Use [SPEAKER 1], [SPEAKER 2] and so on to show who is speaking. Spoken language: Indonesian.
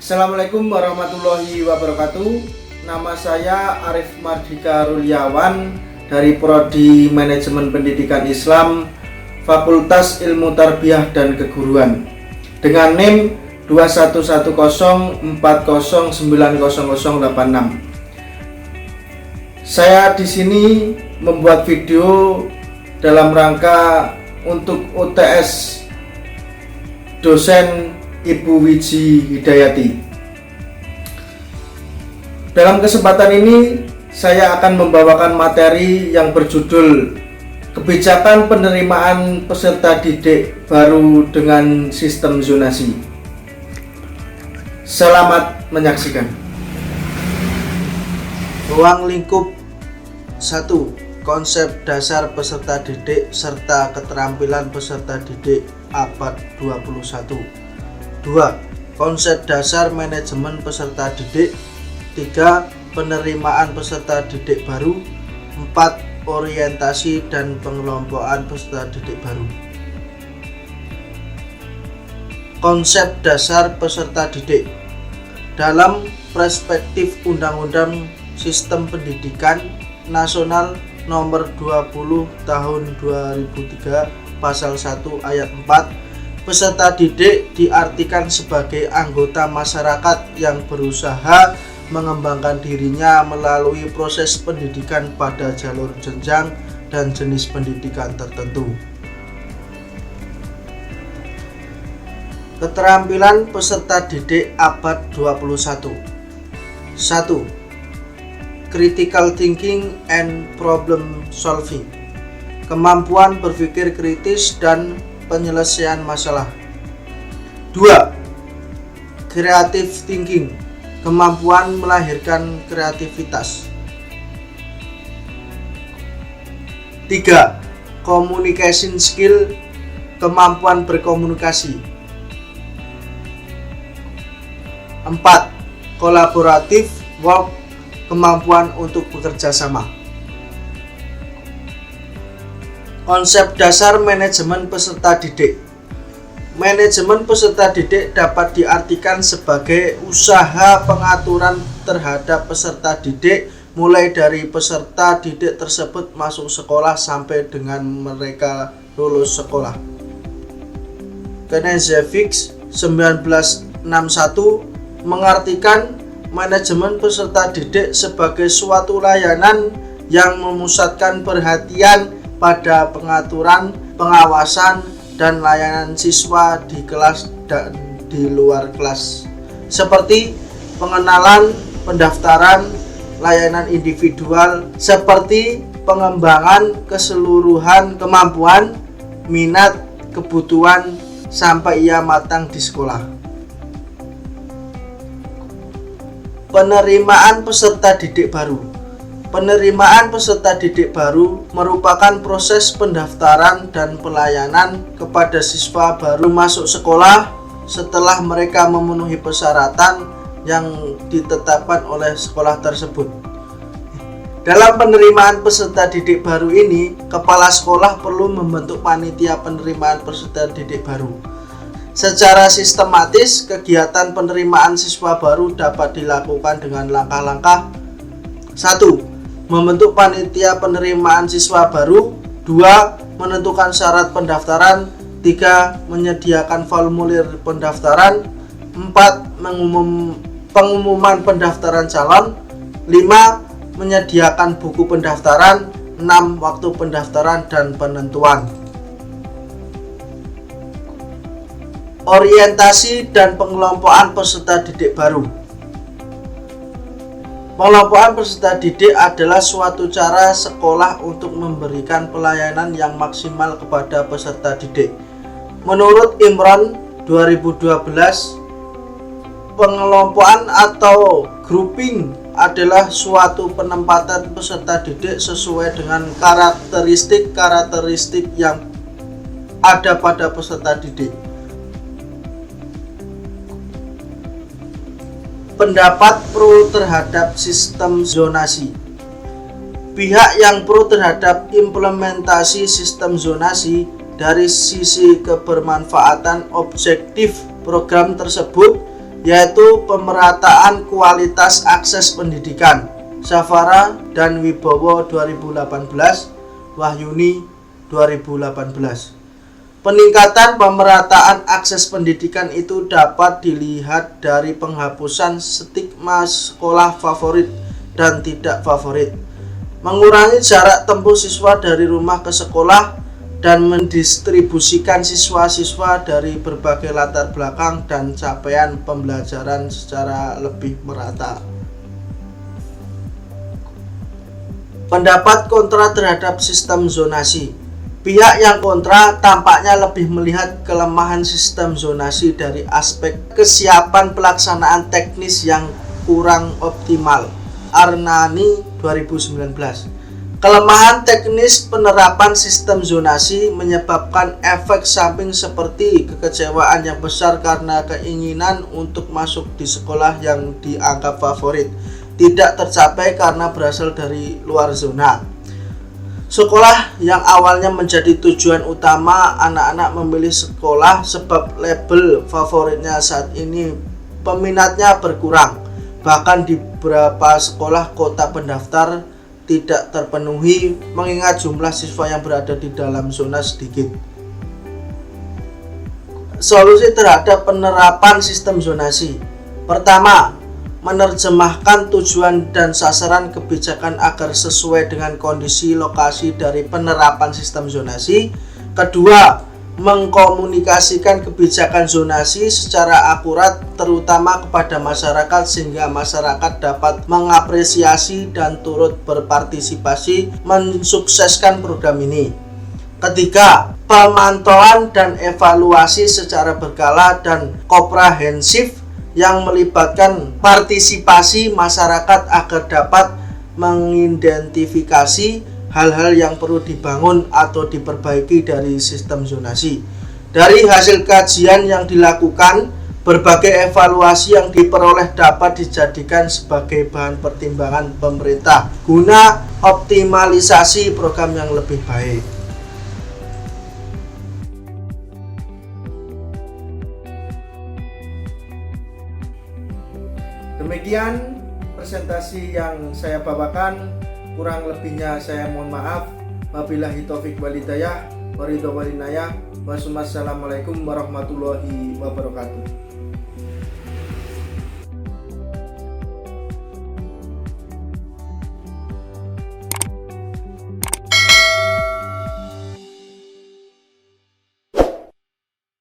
[SPEAKER 1] Assalamualaikum warahmatullahi wabarakatuh. Nama saya Arif Mardika Rulyawan dari Prodi Manajemen Pendidikan Islam Fakultas Ilmu Tarbiyah dan Keguruan dengan NIM 211040900086. Saya di sini membuat video dalam rangka untuk UTS dosen Ibu Wiji Hidayati. Dalam kesempatan ini saya akan membawakan materi yang berjudul Kebijakan Penerimaan Peserta Didik Baru dengan Sistem Zonasi. Selamat menyaksikan. Ruang lingkup 1. Konsep dasar peserta didik serta keterampilan peserta didik abad 21. 2. Konsep dasar manajemen peserta didik. 3. Penerimaan peserta didik baru. 4. Orientasi dan pengelompokan peserta didik baru. Konsep dasar peserta didik. Dalam perspektif Undang-Undang Sistem Pendidikan Nasional Nomor 20 Tahun 2003 Pasal 1 Ayat 4, peserta didik diartikan sebagai anggota masyarakat yang berusaha mengembangkan dirinya melalui proses pendidikan pada jalur jenjang dan jenis pendidikan tertentu. Keterampilan peserta didik abad 21. 1. Critical thinking and problem solving. Kemampuan berpikir kritis dan penyelesaian masalah. 2. Creative thinking. Kemampuan melahirkan kreativitas. 3. Communication skill. Kemampuan berkomunikasi. 4. Collaborative work. Kemampuan untuk bekerja sama. Konsep dasar manajemen peserta didik. Manajemen peserta didik dapat diartikan sebagai usaha pengaturan terhadap peserta didik mulai dari peserta didik tersebut masuk sekolah sampai dengan mereka lulus sekolah. Knežević 1961 mengartikan manajemen peserta didik sebagai suatu layanan yang memusatkan perhatian pada pengaturan, pengawasan, dan layanan siswa di kelas dan di luar kelas, seperti pengenalan, pendaftaran, layanan individual, seperti pengembangan keseluruhan kemampuan, minat, kebutuhan, sampai ia matang di sekolah. Penerimaan peserta didik baru. Penerimaan peserta didik baru merupakan proses pendaftaran dan pelayanan kepada siswa baru masuk sekolah setelah mereka memenuhi persyaratan yang ditetapkan oleh sekolah tersebut. Dalam penerimaan peserta didik baru ini, kepala sekolah perlu membentuk panitia penerimaan peserta didik baru. Secara sistematis, kegiatan penerimaan siswa baru dapat dilakukan dengan langkah-langkah. 1. Membentuk panitia penerimaan siswa baru. 2. Menentukan syarat pendaftaran. 3. Menyediakan formulir pendaftaran. 4. Pengumuman pendaftaran calon. 5. Menyediakan buku pendaftaran. 6. Waktu pendaftaran dan penentuan. Orientasi dan pengelompokan peserta didik baru. Pengelompokan peserta didik adalah suatu cara sekolah untuk memberikan pelayanan yang maksimal kepada peserta didik. Menurut Imron 2012, pengelompokan atau grouping adalah suatu penempatan peserta didik sesuai dengan karakteristik yang ada pada peserta didik. Pendapat pro terhadap sistem zonasi. Pihak yang pro terhadap implementasi sistem zonasi dari sisi kebermanfaatan objektif program tersebut yaitu pemerataan kualitas akses pendidikan, Safara dan Wibowo 2018, Wahyuni 2018. Peningkatan pemerataan akses pendidikan itu dapat dilihat dari penghapusan stigma sekolah favorit dan tidak favorit, mengurangi jarak tempuh siswa dari rumah ke sekolah, dan mendistribusikan siswa-siswa dari berbagai latar belakang dan capaian pembelajaran secara lebih merata. Pendapat kontra terhadap sistem zonasi. Pihak yang kontra tampaknya lebih melihat kelemahan sistem zonasi dari aspek kesiapan pelaksanaan teknis yang kurang optimal. Arnani 2019. Kelemahan teknis penerapan sistem zonasi menyebabkan efek samping seperti kekecewaan yang besar karena keinginan untuk masuk di sekolah yang dianggap favorit tidak tercapai karena berasal dari luar zona. Sekolah yang awalnya menjadi tujuan utama anak-anak memilih sekolah sebab label favoritnya saat ini peminatnya berkurang. Bahkan di beberapa sekolah kota pendaftar tidak terpenuhi mengingat jumlah siswa yang berada di dalam zona sedikit. Solusi terhadap penerapan sistem zonasi. Pertama, menerjemahkan tujuan dan sasaran kebijakan agar sesuai dengan kondisi lokasi dari penerapan sistem zonasi. Kedua, mengkomunikasikan kebijakan zonasi secara akurat terutama kepada masyarakat sehingga masyarakat dapat mengapresiasi dan turut berpartisipasi mensukseskan program ini. Ketiga, pemantauan dan evaluasi secara berkala dan komprehensif yang melibatkan partisipasi masyarakat agar dapat mengidentifikasi hal-hal yang perlu dibangun atau diperbaiki dari sistem zonasi. Dari hasil kajian yang dilakukan, berbagai evaluasi yang diperoleh dapat dijadikan sebagai bahan pertimbangan pemerintah guna optimalisasi program yang lebih baik. Demikian presentasi yang saya bawakan, kurang lebihnya saya mohon maaf. Wabillahi taufik walhidayah, wassalamualaikum warahmatullahi wabarakatuh.